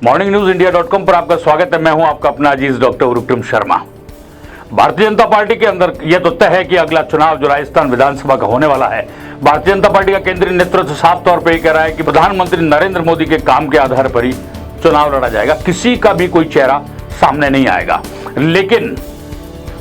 morningnews.india.com पर आपका स्वागत है। मैं हूं आपका अपना अजीज डॉक्टर उरुक्रम शर्मा। भारतीय जनता पार्टी के अंदर यह तो तय है कि अगला चुनाव जो राजस्थान विधानसभा का होने वाला है, भारतीय जनता पार्टी का केंद्रीय नेतृत्व साफ तौर पर यह कह रहा है कि प्रधानमंत्री नरेंद्र मोदी के काम के आधार पर ही चुनाव लड़ा जाएगा। किसी का भी कोई चेहरा सामने नहीं आएगा। लेकिन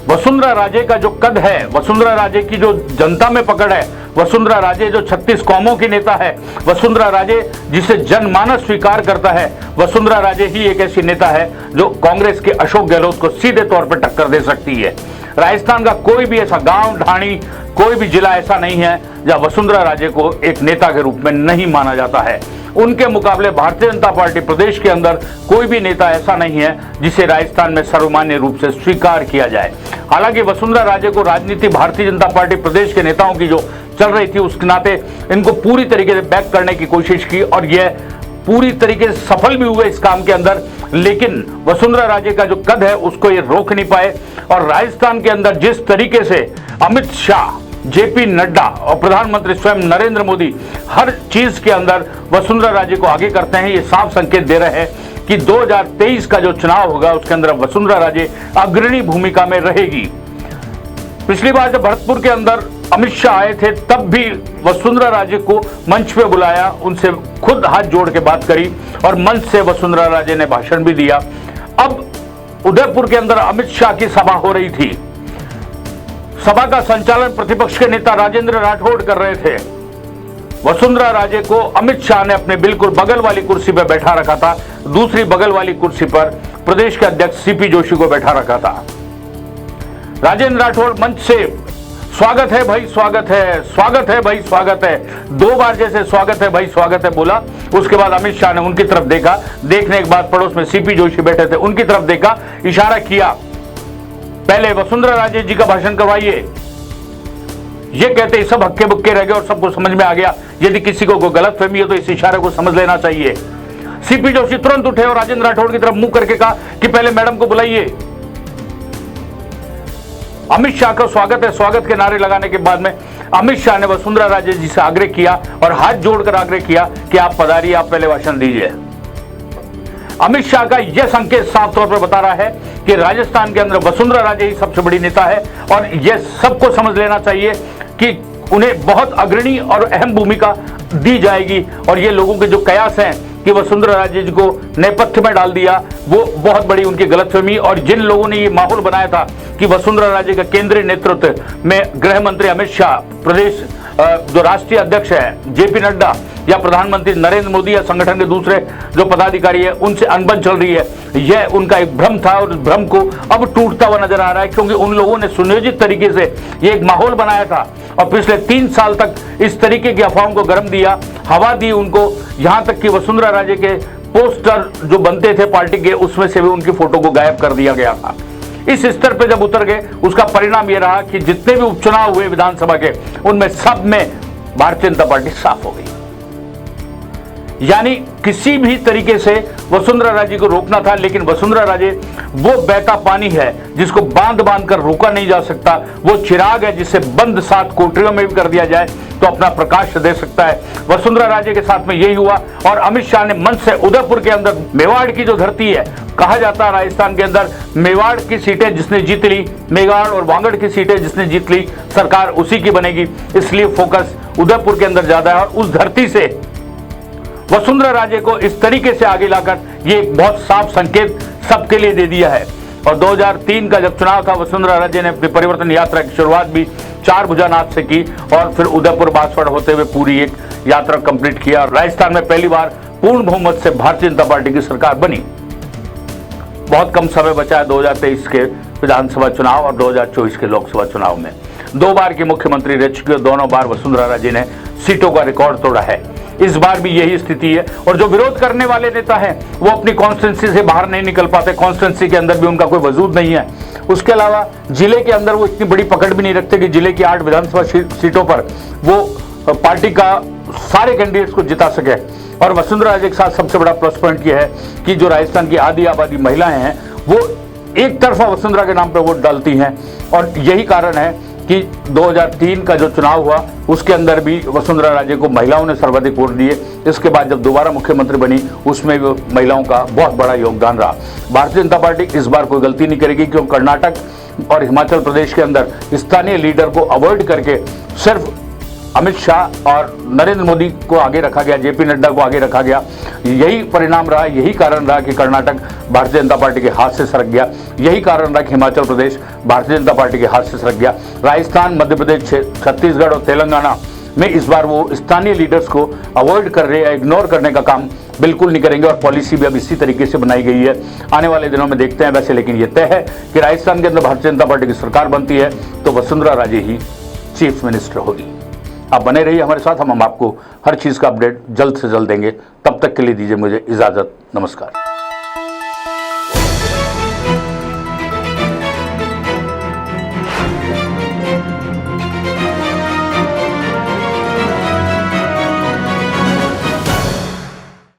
वसुंधरा राजे का जो कद है, वसुंधरा राजे की जो जनता में पकड़ है, वसुंधरा राजे जो 36 कौमों की नेता है, वसुंधरा राजे जिसे जनमानस स्वीकार करता है, वसुंधरा राजे ही एक ऐसी नेता है जो कांग्रेस के अशोक गहलोत को सीधे तौर पर टक्कर दे सकती है। राजस्थान का कोई भी ऐसा गांव ढाणी, कोई भी जिला ऐसा नहीं है जहां वसुंधरा राजे को एक नेता के रूप में नहीं माना जाता है। उनके मुकाबले भारतीय जनता पार्टी प्रदेश के अंदर कोई भी नेता ऐसा नहीं है जिसे राजस्थान में सर्वमान्य रूप से स्वीकार किया जाए। हालांकि वसुंधरा राजे को राजनीति भारतीय जनता पार्टी प्रदेश के नेताओं की जो चल रही थी उसके नाते इनको पूरी तरीके से बैक करने की कोशिश की और यह पूरी तरीके से सफल भी हुए इस काम के अंदर। लेकिन वसुंधरा राजे का जो कद है उसको ये रोक नहीं पाए और राजस्थान के अंदर जिस तरीके से अमित शाह, जेपी नड्डा और प्रधानमंत्री स्वयं नरेंद्र मोदी हर चीज के अंदर वसुंधरा राजे को आगे करते हैं, ये साफ संकेत दे रहे हैं कि 2023 का जो चुनाव होगा उसके अंदर वसुंधरा राजे अग्रणी भूमिका में रहेगी। पिछली बार जब भरतपुर के अंदर अमित शाह आए थे तब भी वसुंधरा राजे को मंच पे बुलाया, उनसे खुद हाथ जोड़ के बात करी और मंच से वसुंधरा राजे ने भाषण भी दिया। अब उदयपुर के अंदर अमित शाह की सभा हो रही थी। सभा का संचालन प्रतिपक्ष के नेता राजेंद्र राठौड़ कर रहे थे। वसुंधरा राजे को अमित शाह ने अपने बिल्कुल बगल वाली कुर्सी पर बैठा रखा था, दूसरी बगल वाली कुर्सी पर प्रदेश के अध्यक्ष सीपी जोशी को बैठा रखा था। राजेंद्र राठौड़ मंच से स्वागत है भाई, स्वागत है, स्वागत है भाई, स्वागत है, 2 बार जैसे स्वागत है भाई, स्वागत है बोला। उसके बाद अमित शाह ने उनकी तरफ देखा, देखने के बाद पड़ोस में सीपी जोशी बैठे थे, उनकी तरफ देखा, इशारा किया, पहले वसुंधरा राजे जी का भाषण करवाइए। ये कहते ही सब हक्के बुक्के रह गए और सबको समझ में आ गया यदि किसी को कोई गलतफहमी हो तो इस इशारे को समझ लेना चाहिए। सीपी जोशी तुरंत उठे और राजेंद्र राठौड़ की तरफ मुंह करके कहा कि पहले मैडम को बुलाइए। अमित शाह का स्वागत है, स्वागत के नारे लगाने के बाद में अमित शाह ने वसुंधरा राजे जी से आग्रह किया और हाथ जोड़कर आग्रह किया कि आप पधारिए, आप पहले भाषण दीजिए। अमित शाह का यह संकेत साफ तौर पर बता रहा है कि राजस्थान के अंदर वसुंधरा राजे ही सबसे बड़ी नेता है और यह सबको समझ लेना चाहिए कि उन्हें बहुत अग्रणी और अहम भूमिका दी जाएगी। और ये लोगों के जो कयास हैं कि वसुंधरा राजे जी को नेपथ्य में डाल दिया, वो बहुत बड़ी उनकी गलतफहमी। और जिन लोगों ने ये माहौल बनाया था कि वसुंधरा राजे का केंद्रीय नेतृत्व में गृह मंत्री अमित शाह, प्रदेश जो राष्ट्रीय अध्यक्ष है जेपी नड्डा या प्रधानमंत्री नरेंद्र मोदी या संगठन के दूसरे जो पदाधिकारी है उनसे अनबन चल रही है, यह उनका एक भ्रम था और उस भ्रम को अब टूटता हुआ नजर आ रहा है। क्योंकि उन लोगों ने सुनियोजित तरीके से ये एक माहौल बनाया था और पिछले 3 साल तक इस तरीके की अफवाहों को गर्म दिया, हवा दी उनको, यहां तक कि वसुंधरा राजे के पोस्टर जो बनते थे पार्टी के उसमें से भी उनकी फोटो को गायब कर दिया गया था। इस स्तर पे जब उतर गए उसका परिणाम यह रहा कि जितने भी उपचुनाव हुए विधानसभा के उनमें सब में भारतीय जनता पार्टी साफ हो गई। यानी किसी भी तरीके से वसुंधरा राजे को रोकना था, लेकिन वसुंधरा राजे वो बहता पानी है जिसको बांध बांध कर रोका नहीं जा सकता, वो चिराग है जिसे बंद 7 कोठरियों में भी कर दिया जाए तो अपना प्रकाश दे सकता है। वसुंधरा राजे के साथ में यही हुआ और अमित शाह ने मंच से उदयपुर के अंदर, मेवाड़ की जो धरती है, कहा जाता है राजस्थान के अंदर मेवाड़ की सीटें जिसने जीत ली, मेवाड़ और वागड़ की सीटें जिसने जीत ली, सरकार उसी की बनेगी, इसलिए फोकस उदयपुर के अंदर ज्यादा है। और उस धरती से वसुंधरा राजे को इस तरीके से आगे लाकर ये एक बहुत साफ संकेत सबके लिए दे दिया है। और 2003 का जब चुनाव था, वसुंधरा राजे ने अपनी परिवर्तन यात्रा की शुरुआत भी 4 भुजानाथ से की और फिर उदयपुर बांसवाड़ा होते हुए पूरी एक यात्रा कंप्लीट किया। राजस्थान में पहली बार पूर्ण बहुमत से भारतीय जनता पार्टी की सरकार बनी। बहुत कम समय बचा है 2023 के विधानसभा चुनाव और 2024 के लोकसभा चुनाव में। 2 बार की मुख्यमंत्री रह चुकी है, दोनों बार वसुंधरा राजे ने सीटों का रिकॉर्ड तोड़ा है। इस बार भी यही स्थिति है और जो विरोध करने वाले नेता हैं वो अपनी कॉन्स्टिट्यूंसी से बाहर नहीं निकल पाते, कॉन्स्टिट्यूंसी के अंदर भी उनका कोई वजूद नहीं है। उसके अलावा जिले के अंदर वो इतनी बड़ी पकड़ भी नहीं रखते कि जिले की 8 विधानसभा सीटों पर वो पार्टी का सारे कैंडिडेट्स को जिता सके। और वसुंधरा राजे के साथ सबसे बड़ा प्लस पॉइंट यह है कि जो राजस्थान की आधी आबादी महिलाएं हैं वो एक तरफा वसुंधरा के नाम पर वोट डालती हैं और यही कारण है कि 2003 का जो चुनाव हुआ उसके अंदर भी वसुंधरा राजे को महिलाओं ने सर्वाधिक वोट दिए। इसके बाद जब दोबारा मुख्यमंत्री बनी उसमें भी महिलाओं का बहुत बड़ा योगदान रहा। भारतीय जनता पार्टी इस बार कोई गलती नहीं करेगी, क्योंकि कर्नाटक और हिमाचल प्रदेश के अंदर स्थानीय लीडर को अवॉइड करके सिर्फ अमित शाह और नरेंद्र मोदी को आगे रखा गया, जेपी नड्डा को आगे रखा गया। यही परिणाम रहा, यही कारण रहा कि कर्नाटक भारतीय जनता पार्टी के हाथ से सरक गया। यही कारण रहा कि हिमाचल प्रदेश भारतीय जनता पार्टी के हाथ से सरक गया। राजस्थान, मध्य प्रदेश, छत्तीसगढ़ और तेलंगाना में इस बार वो स्थानीय लीडर्स को अवॉइड कर रहे हैं, इग्नोर करने का काम बिल्कुल नहीं करेंगे। और पॉलिसी भी अब इसी तरीके से बनाई गई है। आने वाले दिनों में देखते हैं वैसे, लेकिन ये तय है कि राजस्थान के अंदर भारतीय जनता पार्टी की सरकार बनती है तो वसुंधरा राजे ही चीफ मिनिस्टर होगी। आप बने रहिए हमारे साथ, हम आपको हर चीज़ का अपडेट जल्द से जल्द देंगे। तब तक के लिए दीजिए मुझे इजाज़त। नमस्कार।